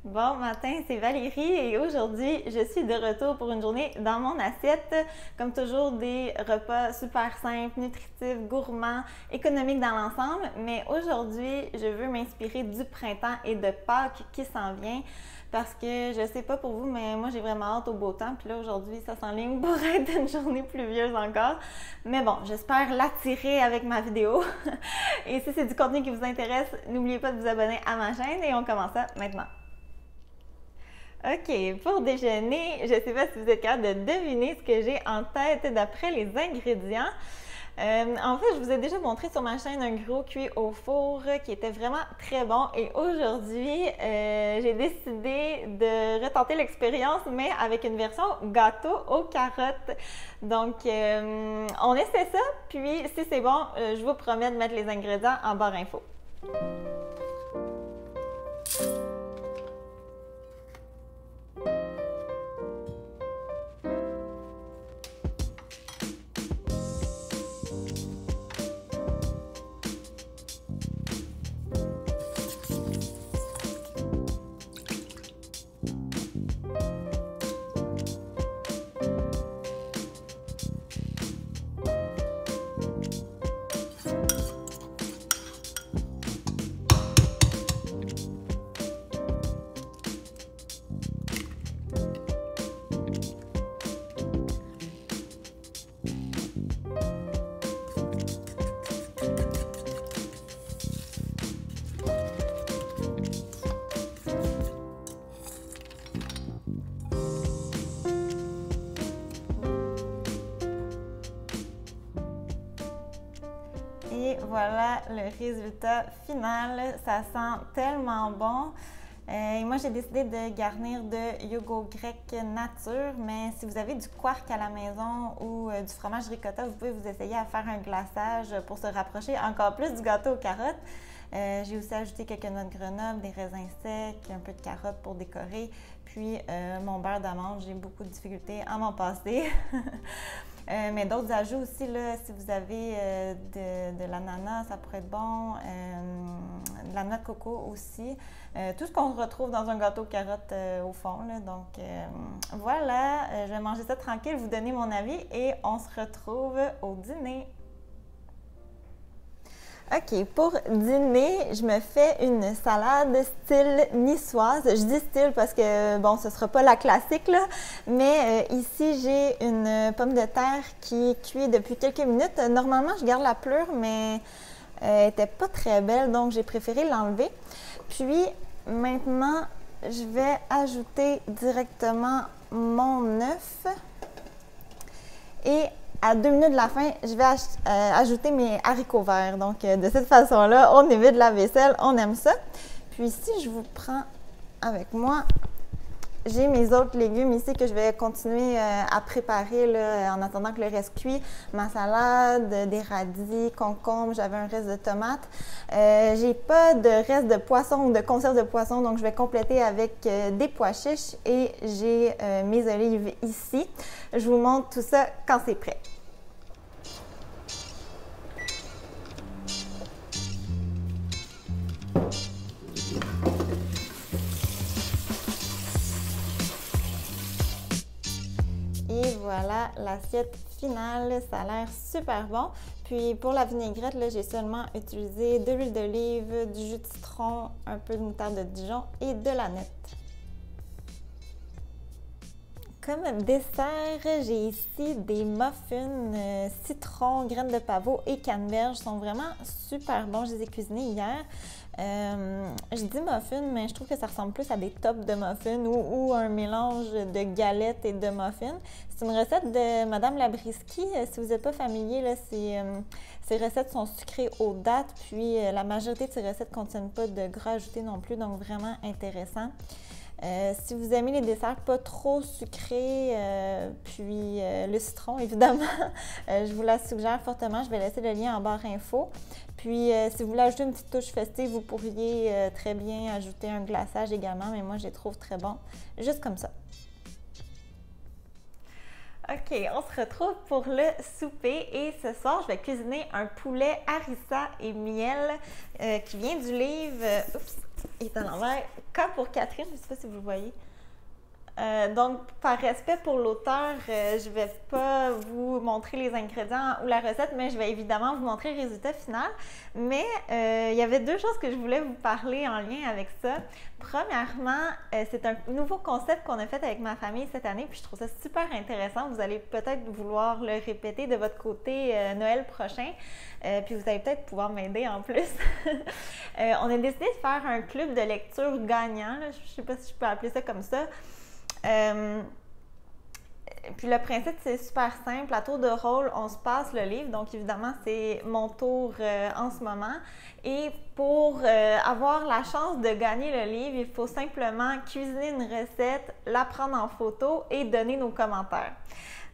Bon matin, c'est Valérie et aujourd'hui, je suis de retour pour une journée dans mon assiette. Comme toujours, des repas super simples, nutritifs, gourmands, économiques dans l'ensemble. Mais aujourd'hui, je veux m'inspirer du printemps et de Pâques qui s'en vient parce que je sais pas pour vous, mais moi j'ai vraiment hâte au beau temps. Puis là, aujourd'hui, ça s'enligne pour être une journée pluvieuse encore. Mais bon, j'espère l'attirer avec ma vidéo. Et si c'est du contenu qui vous intéresse, n'oubliez pas de vous abonner à ma chaîne et on commence ça maintenant. OK, pour déjeuner, je ne sais pas si vous êtes capable de deviner ce que j'ai en tête d'après les ingrédients. En fait, je vous ai déjà montré sur ma chaîne un gros cuit au four qui était vraiment très bon. Et aujourd'hui, j'ai décidé de retenter l'expérience, mais avec une version gâteau aux carottes. Donc, on essaie ça. Puis, si c'est bon, je vous promets de mettre les ingrédients en barre info. Et voilà le résultat final. Ça sent tellement bon. Et moi, j'ai décidé de garnir de yogourt grec nature, mais si vous avez du quark à la maison ou du fromage ricotta, vous pouvez vous essayer à faire un glaçage pour se rapprocher encore plus du gâteau aux carottes. J'ai aussi ajouté quelques noix de Grenoble, des raisins secs, un peu de carottes pour décorer, puis mon beurre d'amande. J'ai beaucoup de difficultés à m'en passer. Mais d'autres ajouts aussi, là, si vous avez de l'ananas, ça pourrait être bon, de la noix de coco aussi. Tout ce qu'on retrouve dans un gâteau aux carottes au fond. Là. Donc voilà, je vais manger ça tranquille, vous donner mon avis et on se retrouve au dîner. OK, pour dîner, je me fais une salade style niçoise. Je dis style parce que, bon, ce ne sera pas la classique, là, mais ici, j'ai une pomme de terre qui cuit depuis quelques minutes. Normalement, je garde la pleure, mais elle n'était pas très belle, donc j'ai préféré l'enlever. Puis, maintenant, je vais ajouter directement mon œuf et à 2 minutes de la fin, je vais ajouter mes haricots verts. Donc, de cette façon-là, on évite la vaisselle, on aime ça. Puis, si je vous prends avec moi, j'ai mes autres légumes ici que je vais continuer à préparer là, en attendant que le reste cuit. Ma salade, des radis, concombres, j'avais un reste de tomates. J'ai pas de reste de poisson ou de conserve de poisson, donc je vais compléter avec des pois chiches et j'ai mes olives ici. Je vous montre tout ça quand c'est prêt. Et voilà l'assiette finale, ça a l'air super bon. Puis pour la vinaigrette, là, j'ai seulement utilisé de l'huile d'olive, du jus de citron, un peu de moutarde de Dijon et de l'aneth. Comme dessert, j'ai ici des muffins citron, graines de pavot et canneberge. Ils sont vraiment super bons. Je les ai cuisinés hier. Je dis muffins, mais je trouve que ça ressemble plus à des tops de muffins ou un mélange de galettes et de muffins. C'est une recette de Madame Labriski. Si vous n'êtes pas familier, là, ces recettes sont sucrées aux dattes, puis la majorité de ces recettes ne contiennent pas de gras ajouté non plus, donc vraiment intéressant. Si vous aimez les desserts pas trop sucrés, puis le citron, évidemment, je vous la suggère fortement. Je vais laisser le lien en barre info. Puis, si vous voulez ajouter une petite touche festive, vous pourriez très bien ajouter un glaçage également, mais moi, je les trouve très bons, juste comme ça. OK, on se retrouve pour le souper et ce soir, je vais cuisiner un poulet harissa et miel qui vient du livre, oups, il est à l'envers, K pour Catherine, je ne sais pas si vous le voyez. Donc, par respect pour l'auteur, je ne vais pas vous montrer les ingrédients ou la recette, mais je vais évidemment vous montrer le résultat final. Mais il y avait deux choses que je voulais vous parler en lien avec ça. Premièrement, c'est un nouveau concept qu'on a fait avec ma famille cette année, puis je trouve ça super intéressant. Vous allez peut-être vouloir le répéter de votre côté Noël prochain, puis vous allez peut-être pouvoir m'aider en plus. On a décidé de faire un club de lecture gagnant, là. Je ne sais pas si je peux appeler ça comme ça. Puis le principe, c'est super simple. À tour de rôle, on se passe le livre. Donc, évidemment, c'est mon tour en ce moment. Et pour avoir la chance de gagner le livre, il faut simplement cuisiner une recette, la prendre en photo et donner nos commentaires.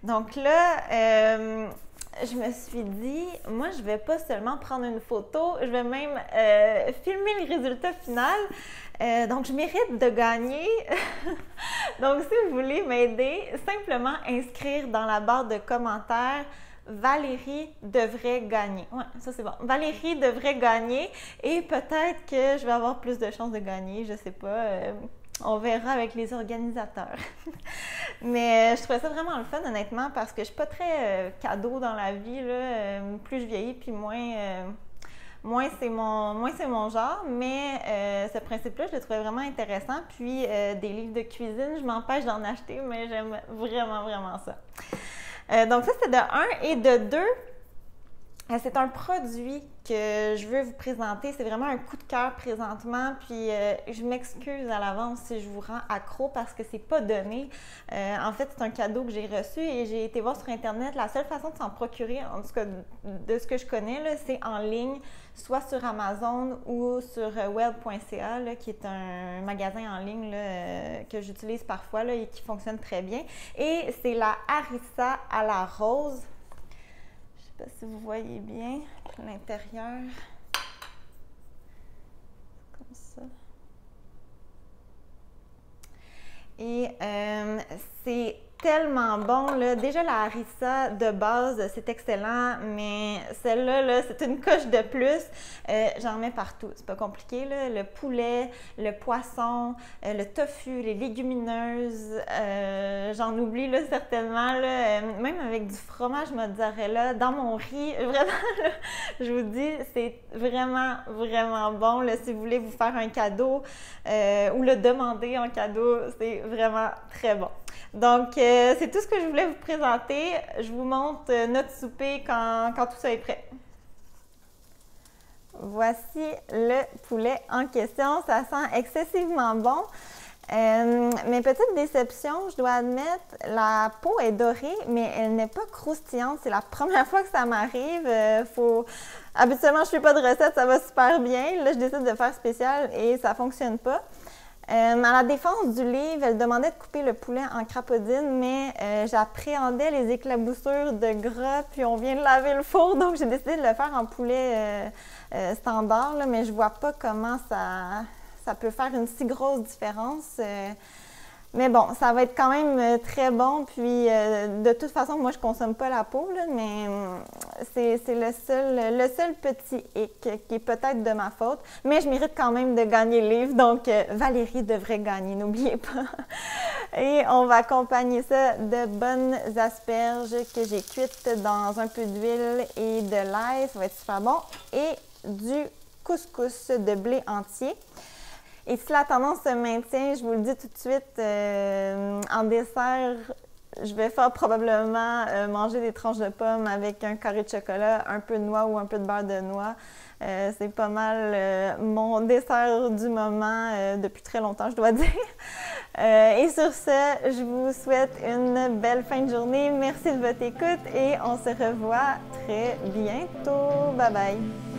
Donc là, je me suis dit, moi, je ne vais pas seulement prendre une photo, je vais même filmer le résultat final. Donc, je mérite de gagner. Donc, si vous voulez m'aider, simplement inscrire dans la barre de commentaires Valérie devrait gagner. Ouais, ça c'est bon. Valérie devrait gagner et peut-être que je vais avoir plus de chances de gagner, je sais pas. On verra avec les organisateurs. Mais je trouvais ça vraiment le fun, honnêtement, parce que je suis pas très cadeau dans la vie, là. Plus je vieillis, puis moins c'est mon genre. Mais ce principe-là, je le trouvais vraiment intéressant. Puis des livres de cuisine, je m'empêche d'en acheter, mais j'aime vraiment, vraiment ça. Donc ça, c'est de 1. Et de 2, c'est un produit que je veux vous présenter. C'est vraiment un coup de cœur présentement. Puis je m'excuse à l'avance si je vous rends accro parce que c'est pas donné. En fait, c'est un cadeau que j'ai reçu et j'ai été voir sur Internet. La seule façon de s'en procurer, en tout cas de ce que je connais, c'est en ligne, soit sur Amazon ou sur web.ca, qui est un magasin en ligne là, que j'utilise parfois là, et qui fonctionne très bien. Et c'est la harissa à la rose. Je ne sais pas si vous voyez bien l'intérieur. Comme ça. Et c'est tellement bon, là. Déjà, la harissa de base, c'est excellent, mais celle-là, là, c'est une coche de plus. J'en mets partout. C'est pas compliqué, là. Le poulet, le poisson, le tofu, les légumineuses. J'en oublie, là, certainement, là. Même avec du fromage mozzarella dans mon riz. Vraiment, là, je vous dis, c'est vraiment, vraiment bon, là. Si vous voulez vous faire un cadeau ou le demander en cadeau, c'est vraiment très bon. Donc, c'est tout ce que je voulais vous présenter. Je vous montre notre souper quand tout ça est prêt. Voici le poulet en question. Ça sent excessivement bon. Mes petites déceptions, je dois admettre, la peau est dorée, mais elle n'est pas croustillante. C'est la première fois que ça m'arrive. Habituellement, je ne fais pas de recette, ça va super bien. Là, je décide de faire spécial et ça ne fonctionne pas. À la défense du livre, elle demandait de couper le poulet en crapaudine, mais j'appréhendais les éclaboussures de gras, puis on vient de laver le four, donc j'ai décidé de le faire en poulet standard, là, mais je vois pas comment ça peut faire une si grosse différence. Mais bon, ça va être quand même très bon, puis de toute façon, moi je consomme pas la peau, là, mais c'est le seul petit hic qui est peut-être de ma faute, mais je mérite quand même de gagner le livre, donc Valérie devrait gagner, n'oubliez pas. Et on va accompagner ça de bonnes asperges que j'ai cuites dans un peu d'huile et de l'ail, ça va être super bon, et du couscous de blé entier. Et si la tendance se maintient, je vous le dis tout de suite, en dessert, je vais faire probablement manger des tranches de pommes avec un carré de chocolat, un peu de noix ou un peu de beurre de noix. C'est pas mal mon dessert du moment depuis très longtemps, je dois dire. Et sur ce, je vous souhaite une belle fin de journée. Merci de votre écoute et on se revoit très bientôt. Bye bye!